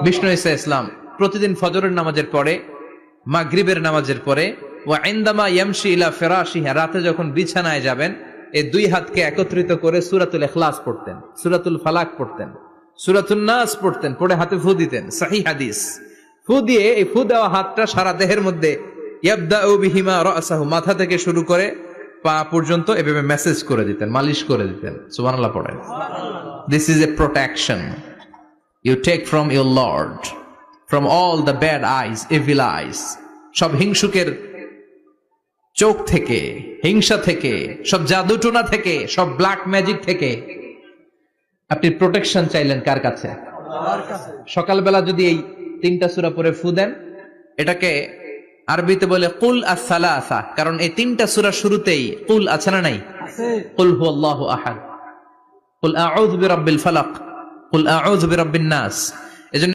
বিষ্ণু ঈসা ইসলাম প্রতিদিন ফজরের নামাজের পরে, মাগরিবের নামাজের পরে, ওয়া ইনদামা ইয়ামশি ইলা ফিরাশিহি, রাতে যখন বিছানায় যাবেন এই দুই হাতকে একত্রিত করে সূরাতুল ইখলাস পড়তেন, সূরাতুল ফালাক পড়তেন, সূরাতুন নাস পড়তেন, পড়ে হাতে ফু দিতেন। সহিহ হাদিস। ফু দিয়ে এই ফু দেওয়া হাতটা সারা দেহের মধ্যে ইয়াবদাউ বিহিমা রাসাহু, মাথা থেকে শুরু করে পা পর্যন্ত এভাবে মেসেজ করে দিতেন, মালিশ করে দিতেন। সুবহানাল্লাহ পড়েন। This is a protection you take from your Lord from all the bad eyes, evil eyes, সব হিংসুকের চোখ থেকে, হিংসা থেকে, সব জাদুটোনা থেকে, সব ব্ল্যাক ম্যাজিক থেকে আপনি প্রোটেকশন চাইলেন কার কাছে? সকালবেলা যদি এই তিনটা সূরা পড়ে ফু দেন, এটাকে আরবিতে বলে কুল আস-সালাসা, কারণ এই তিনটা সূরা শুরুতেই কুল আছে না নাই? কুল হুয়াল্লাহু আহাদ, কুল আউযু বিরাব্বিল ফালাক, কুল আউযু বিরাব্বিন নাস,